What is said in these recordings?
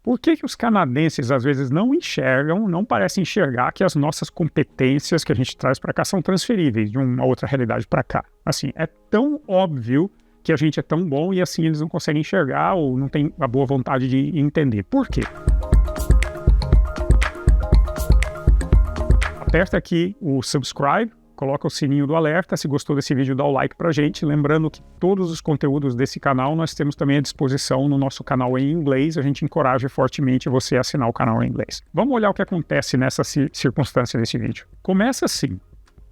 Por que os canadenses às vezes não enxergam, não parecem enxergar que as nossas competências que a gente traz para cá são transferíveis de uma outra realidade para cá? Assim, é tão óbvio que a gente é tão bom e assim eles não conseguem enxergar ou não têm a boa vontade de entender. Por quê? Aperta aqui o subscribe, coloca o sininho do alerta. Se gostou desse vídeo, dá o like pra gente. Lembrando que todos os conteúdos desse canal nós temos também à disposição no nosso canal em inglês. A gente encoraja fortemente você a assinar o canal em inglês. Vamos olhar o que acontece nessa circunstância desse vídeo. Começa assim.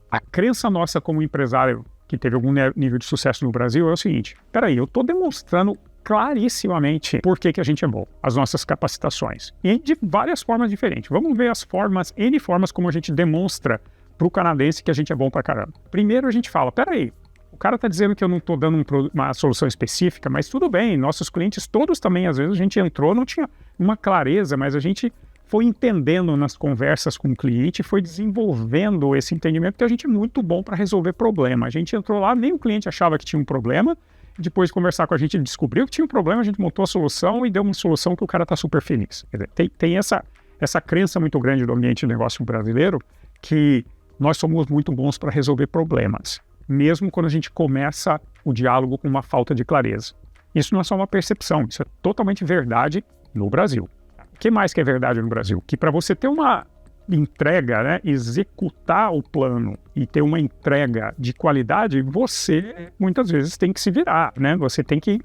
A crença nossa como empresário que teve algum nível de sucesso no Brasil é o seguinte: peraí, eu estou demonstrando clarissimamente por que a gente é bom, as nossas capacitações, e de várias formas diferentes. Vamos ver as formas, N formas como a gente demonstra para o canadense que a gente é bom pra caramba. Primeiro a gente fala, peraí, o cara está dizendo que eu não estou dando uma solução específica, mas tudo bem, nossos clientes todos também, às vezes a gente entrou, não tinha uma clareza, mas a gente foi entendendo nas conversas com o cliente, foi desenvolvendo esse entendimento que a gente é muito bom para resolver problema. A gente entrou lá, nem o cliente achava que tinha um problema, depois de conversar com a gente, ele descobriu que tinha um problema, a gente montou a solução e deu uma solução que o cara está super feliz. Quer dizer, tem essa crença muito grande do ambiente de negócio brasileiro que nós somos muito bons para resolver problemas, mesmo quando a gente começa o diálogo com uma falta de clareza. Isso não é só uma percepção, isso é totalmente verdade no Brasil. O que mais que é verdade no Brasil? Que para você ter uma entrega, né, executar o plano e ter uma entrega de qualidade, você muitas vezes tem que se virar, né? Você tem que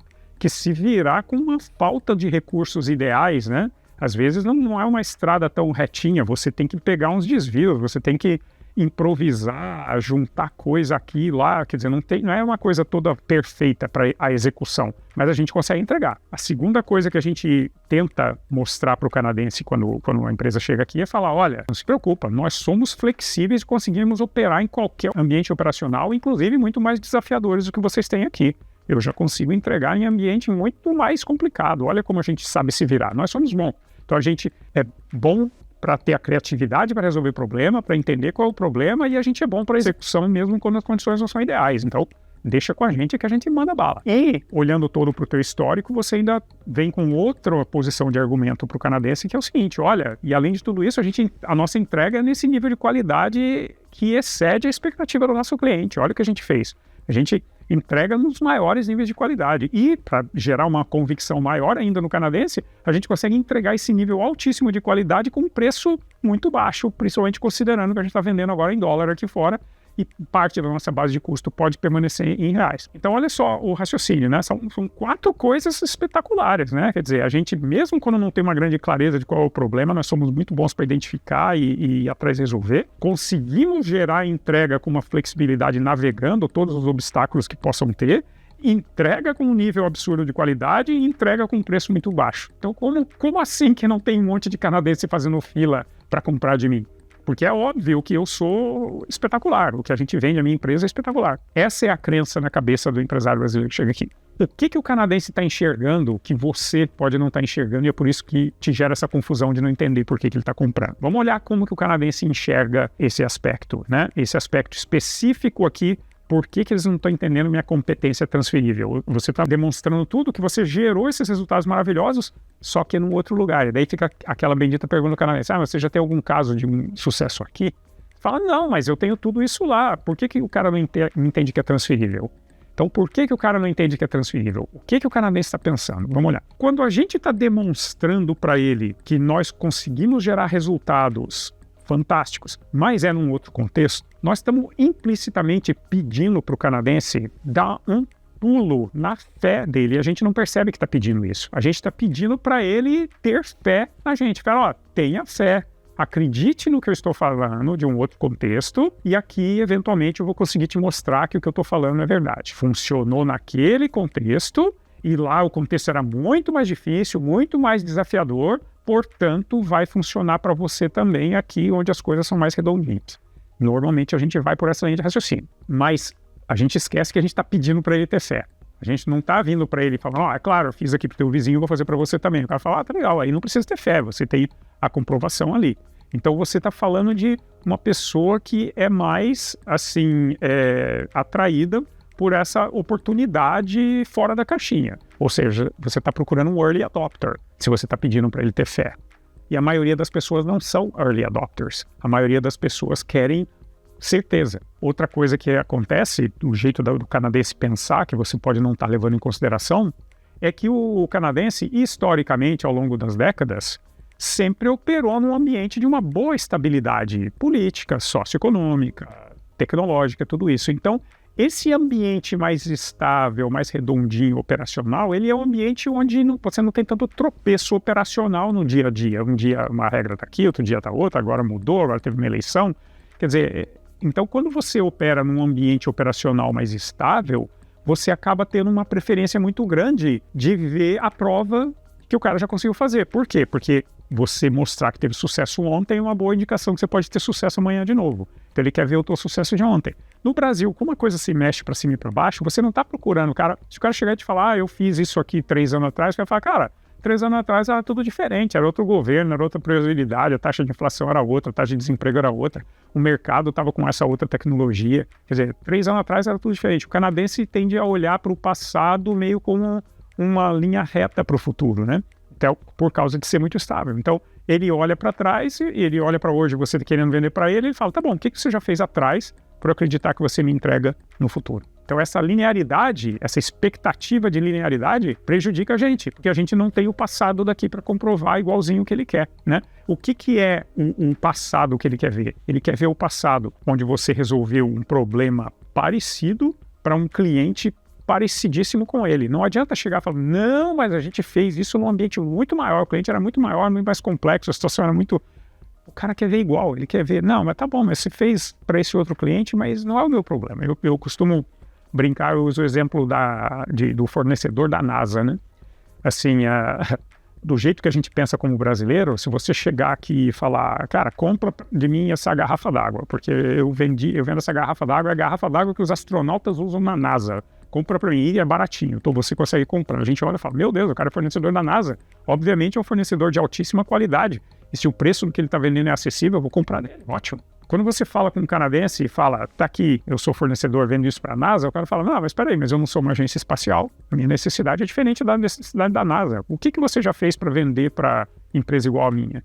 se virar com uma falta de recursos ideais, né? Às vezes não é uma estrada tão retinha, você tem que pegar uns desvios, você tem que improvisar, juntar coisa aqui e lá, quer dizer, não é uma coisa toda perfeita para a execução, mas a gente consegue entregar. A segunda coisa que a gente tenta mostrar para o canadense quando a empresa chega aqui é falar, olha, não se preocupa, nós somos flexíveis e conseguimos operar em qualquer ambiente operacional, inclusive muito mais desafiadores do que vocês têm aqui. Eu já consigo entregar em ambiente muito mais complicado. Olha como a gente sabe se virar. Nós somos bons. Então a gente é bom para ter a criatividade para resolver problema, para entender qual é o problema, e a gente é bom para execução mesmo quando as condições não são ideais. Então, deixa com a gente que a gente manda bala. E, olhando todo para o teu histórico, você ainda vem com outra posição de argumento para o canadense, que é o seguinte, olha, e além de tudo isso, a nossa entrega é nesse nível de qualidade que excede a expectativa do nosso cliente. Olha o que a gente fez. A gente entrega nos maiores níveis de qualidade. E, para gerar uma convicção maior ainda no canadense, a gente consegue entregar esse nível altíssimo de qualidade com um preço muito baixo, principalmente considerando que a gente está vendendo agora em dólar aqui fora e parte da nossa base de custo pode permanecer em reais. Então, olha só o raciocínio, né? São 4 coisas espetaculares, né? Quer dizer, a gente, mesmo quando não tem uma grande clareza de qual é o problema, nós somos muito bons para identificar e ir atrás de resolver. Conseguimos gerar entrega com uma flexibilidade navegando todos os obstáculos que possam ter, entrega com um nível absurdo de qualidade e entrega com um preço muito baixo. Então, como assim que não tem um monte de canadense fazendo fila para comprar de mim? Porque é óbvio que eu sou espetacular, o que a gente vende a minha empresa é espetacular. Essa é a crença na cabeça do empresário brasileiro que chega aqui. O que o canadense está enxergando que você pode não estar enxergando e é por isso que te gera essa confusão de não entender por que ele está comprando. Vamos olhar como que o canadense enxerga esse aspecto, né? Esse aspecto específico aqui. Por que eles não estão entendendo minha competência transferível? Você está demonstrando tudo que você gerou esses resultados maravilhosos, só que num outro lugar. E daí fica aquela bendita pergunta do canadense, você já tem algum caso de um sucesso aqui? Fala, não, mas eu tenho tudo isso lá. Por que o cara não entende que é transferível? Então, por que o cara não entende que é transferível? O que o canadense está pensando? Vamos olhar. Quando a gente está demonstrando para ele que nós conseguimos gerar resultados fantásticos, mas é num outro contexto, nós estamos implicitamente pedindo para o canadense dar um pulo na fé dele. A gente não percebe que está pedindo isso. A gente está pedindo para ele ter fé na gente. Fala, tenha fé, acredite no que eu estou falando de um outro contexto e aqui, eventualmente, eu vou conseguir te mostrar que o que eu estou falando é verdade. Funcionou naquele contexto e lá o contexto era muito mais difícil, muito mais desafiador, portanto, vai funcionar para você também aqui onde as coisas são mais redondinhas. Normalmente a gente vai por essa linha de raciocínio, mas a gente esquece que a gente está pedindo para ele ter fé. A gente não está vindo para ele falando, é claro, eu fiz aqui para o teu vizinho, vou fazer para você também. O cara fala, tá legal, aí não precisa ter fé, você tem a comprovação ali. Então você está falando de uma pessoa que é mais, assim, atraída por essa oportunidade fora da caixinha. Ou seja, você está procurando um early adopter, se você está pedindo para ele ter fé. E a maioria das pessoas não são early adopters. A maioria das pessoas querem certeza. Outra coisa que acontece, do jeito do canadense pensar, que você pode não estar levando em consideração, é que o canadense, historicamente, ao longo das décadas, sempre operou num ambiente de uma boa estabilidade política, socioeconômica, tecnológica, tudo isso. Então, esse ambiente mais estável, mais redondinho, operacional, ele é um ambiente onde você não tem tanto tropeço operacional no dia a dia. Um dia uma regra está aqui, outro dia está outra, agora mudou, agora teve uma eleição. Quer dizer, então quando você opera num ambiente operacional mais estável, você acaba tendo uma preferência muito grande de ver a prova que o cara já conseguiu fazer. Por quê? Porque você mostrar que teve sucesso ontem é uma boa indicação que você pode ter sucesso amanhã de novo. Então ele quer ver o teu sucesso de ontem. No Brasil, como a coisa se mexe para cima e para baixo, você não está procurando, cara. Se o cara chegar e te falar, eu fiz isso aqui 3 anos atrás, você vai falar, cara, 3 anos atrás era tudo diferente, era outro governo, era outra previsibilidade, a taxa de inflação era outra, a taxa de desemprego era outra, o mercado estava com essa outra tecnologia. Quer dizer, 3 anos atrás era tudo diferente. O canadense tende a olhar para o passado meio como uma linha reta para o futuro, né? Até por causa de ser muito estável. Então, ele olha para trás e ele olha para hoje, você querendo vender para ele fala, tá bom, o que você já fez atrás para eu acreditar que você me entrega no futuro? Então, essa linearidade, essa expectativa de linearidade prejudica a gente, porque a gente não tem o passado daqui para comprovar igualzinho o que ele quer, né? O que é um passado que ele quer ver? Ele quer ver o passado onde você resolveu um problema parecido para um cliente parecidíssimo com ele. Não adianta chegar e falar, não, mas a gente fez isso num ambiente muito maior, o cliente era muito maior, muito mais complexo, a situação era muito... O cara quer ver igual, ele quer ver, não, mas tá bom, mas você fez para esse outro cliente, mas não é o meu problema. Eu costumo brincar, eu uso o exemplo do fornecedor da NASA, né? Assim, do jeito que a gente pensa como brasileiro, se você chegar aqui e falar, cara, compra de mim essa garrafa d'água, porque eu vendo essa garrafa d'água, é a garrafa d'água que os astronautas usam na NASA. Compra para mim e é baratinho, então você consegue comprar. A gente olha e fala, meu Deus, o cara é fornecedor da NASA. Obviamente é um fornecedor de altíssima qualidade. E se o preço do que ele está vendendo é acessível, eu vou comprar dele. Ótimo. Quando você fala com um canadense e fala, tá aqui, eu sou fornecedor, vendo isso para a NASA, o cara fala, não, mas espera aí, mas eu não sou uma agência espacial. A minha necessidade é diferente da necessidade da NASA. O que você já fez para vender para empresa igual a minha?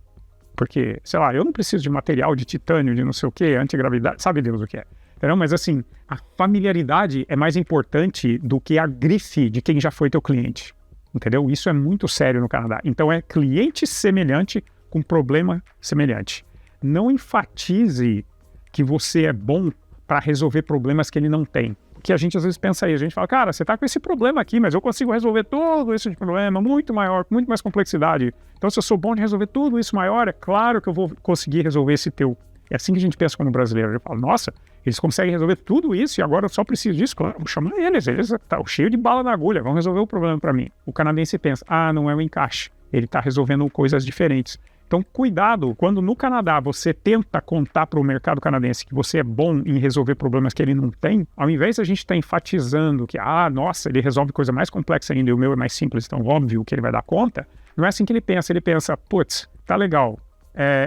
Porque, sei lá, eu não preciso de material de titânio, de não sei o quê, antigravidade, sabe Deus o que é. Entendeu? Mas assim, a familiaridade é mais importante do que a grife de quem já foi teu cliente. Entendeu? Isso é muito sério no Canadá. Então é cliente semelhante com problema semelhante. Não enfatize que você é bom para resolver problemas que ele não tem. Porque a gente às vezes pensa aí, a gente fala, cara, você está com esse problema aqui, mas eu consigo resolver todo esse problema, muito maior, com muito mais complexidade. Então se eu sou bom de resolver tudo isso maior, é claro que eu vou conseguir resolver esse teu. É assim que a gente pensa como brasileiro. A gente fala, nossa, eles conseguem resolver tudo isso e agora eu só preciso disso. Claro, vou chamar eles estão cheio de bala na agulha, vão resolver o problema para mim. O canadense pensa, não é um encaixe, ele está resolvendo coisas diferentes. Então, cuidado, quando no Canadá você tenta contar para o mercado canadense que você é bom em resolver problemas que ele não tem, ao invés de a gente estar enfatizando que, nossa, ele resolve coisa mais complexa ainda e o meu é mais simples, então óbvio que ele vai dar conta, não é assim que ele pensa, putz, tá legal.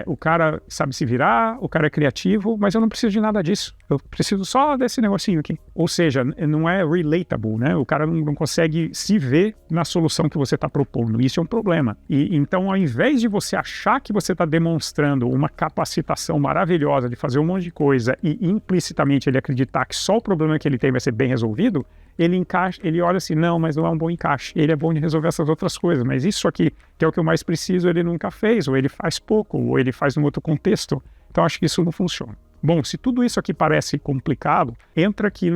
O cara sabe se virar, o cara é criativo, mas eu não preciso de nada disso. Eu preciso só desse negocinho aqui. Ou seja, não é relatable, né? O cara não consegue se ver na solução que você está propondo. Isso é um problema. E então, ao invés de você achar que você está demonstrando uma capacitação maravilhosa de fazer um monte de coisa e implicitamente ele acreditar que só o problema que ele tem vai ser bem resolvido, ele olha assim, não, mas não é um bom encaixe. Ele é bom de resolver essas outras coisas, mas isso aqui, que é o que eu mais preciso, ele nunca fez, ou ele faz pouco, ou ele faz num outro contexto. Então, acho que isso não funciona. Bom, se tudo isso aqui parece complicado, entra aqui,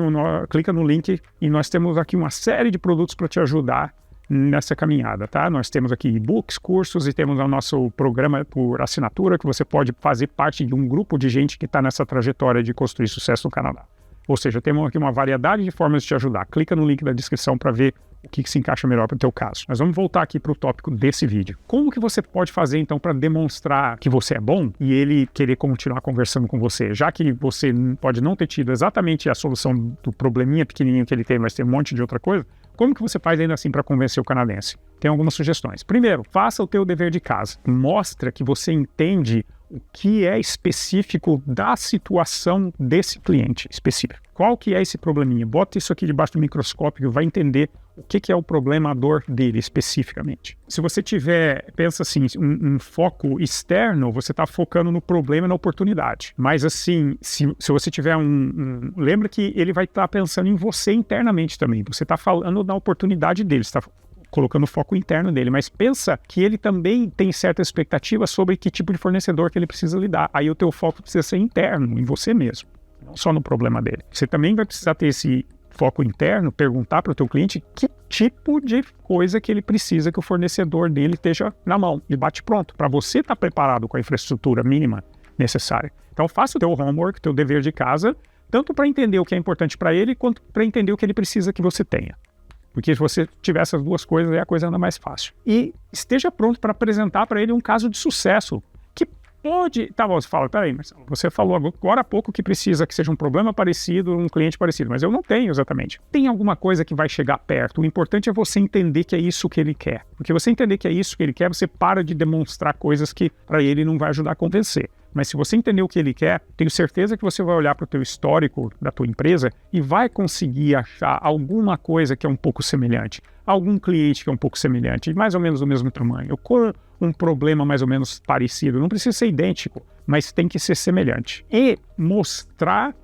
clica no link e nós temos aqui uma série de produtos para te ajudar nessa caminhada, tá? Nós temos aqui e-books, cursos e temos o nosso programa por assinatura, que você pode fazer parte de um grupo de gente que está nessa trajetória de construir sucesso no Canadá. Ou seja, temos aqui uma variedade de formas de te ajudar. Clica no link da descrição para ver o que se encaixa melhor para o teu caso. Mas vamos voltar aqui para o tópico desse vídeo. Como que você pode fazer, então, para demonstrar que você é bom e ele querer continuar conversando com você? Já que você pode não ter tido exatamente a solução do probleminha pequenininho que ele tem, mas tem um monte de outra coisa, como que você faz ainda assim para convencer o canadense? tem algumas sugestões. Primeiro, faça o teu dever de casa. Mostra que você entende o que é específico da situação desse cliente específico. Qual que é esse probleminha? Bota isso aqui debaixo do microscópio e vai entender o que é o problema, a dor dele especificamente. Se você tiver, pensa assim, um foco externo, você está focando no problema e na oportunidade. Mas assim, se você tiver lembra que ele vai estar pensando em você internamente também. Você está falando da oportunidade dele, você está colocando o foco interno dele, mas pensa que ele também tem certa expectativa sobre que tipo de fornecedor que ele precisa lidar. Aí o teu foco precisa ser interno, em você mesmo, não só no problema dele. Você também vai precisar ter esse foco interno, perguntar para o teu cliente que tipo de coisa que ele precisa que o fornecedor dele esteja na mão e bate pronto, para você estar preparado com a infraestrutura mínima necessária. Então faça o teu homework, o teu dever de casa, tanto para entender o que é importante para ele, quanto para entender o que ele precisa que você tenha. Porque se você tiver essas duas coisas, aí a coisa anda mais fácil. E esteja pronto para apresentar para ele um caso de sucesso. Que pode... Tá bom, você fala, peraí, Marcelo, você falou agora há pouco que precisa que seja um problema parecido, um cliente parecido, mas eu não tenho exatamente. Tem alguma coisa que vai chegar perto. O importante é você entender que é isso que ele quer. Porque você entender que é isso que ele quer, você para de demonstrar coisas que para ele não vai ajudar a convencer. Mas se você entender o que ele quer, tenho certeza que você vai olhar para o teu histórico da tua empresa e vai conseguir achar alguma coisa que é um pouco semelhante, algum cliente que é um pouco semelhante, mais ou menos do mesmo tamanho, com um problema mais ou menos parecido. Não precisa ser idêntico, mas tem que ser semelhante. E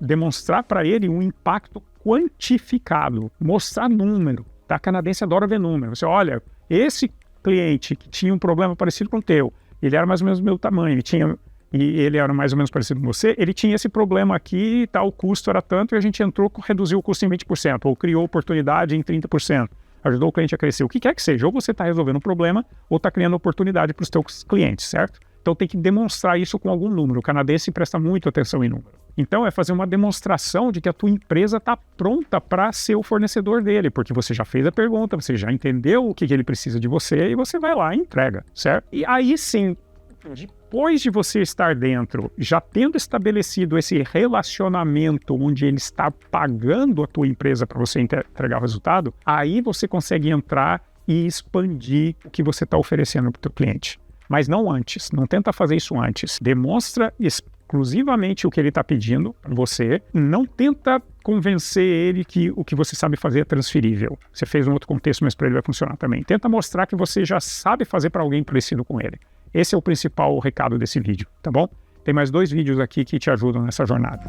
demonstrar para ele um impacto quantificado, mostrar número. Tá? A canadense adora ver número. Você olha, esse cliente que tinha um problema parecido com o teu, ele era mais ou menos do meu tamanho, ele era mais ou menos parecido com você, ele tinha esse problema aqui, tá, o custo era tanto, e a gente entrou, reduziu o custo em 20%, ou criou oportunidade em 30%, ajudou o cliente a crescer, o que quer que seja, ou você está resolvendo um problema, ou está criando oportunidade para os teus clientes, certo? Então tem que demonstrar isso com algum número. O canadense presta muito atenção em número. Então é fazer uma demonstração de que a tua empresa está pronta para ser o fornecedor dele, porque você já fez a pergunta, você já entendeu o que ele precisa de você, e você vai lá e entrega, certo? E aí sim, depois de você estar dentro, já tendo estabelecido esse relacionamento onde ele está pagando a tua empresa para você entregar o resultado, aí você consegue entrar e expandir o que você está oferecendo para o teu cliente. Mas não antes, não tenta fazer isso antes. Demonstra exclusivamente o que ele está pedindo para você, não tenta convencer ele que o que você sabe fazer é transferível. Você fez um outro contexto, mas para ele vai funcionar também. Tenta mostrar que você já sabe fazer para alguém parecido com ele. Esse é o principal recado desse vídeo, tá bom? Tem mais 2 vídeos aqui que te ajudam nessa jornada.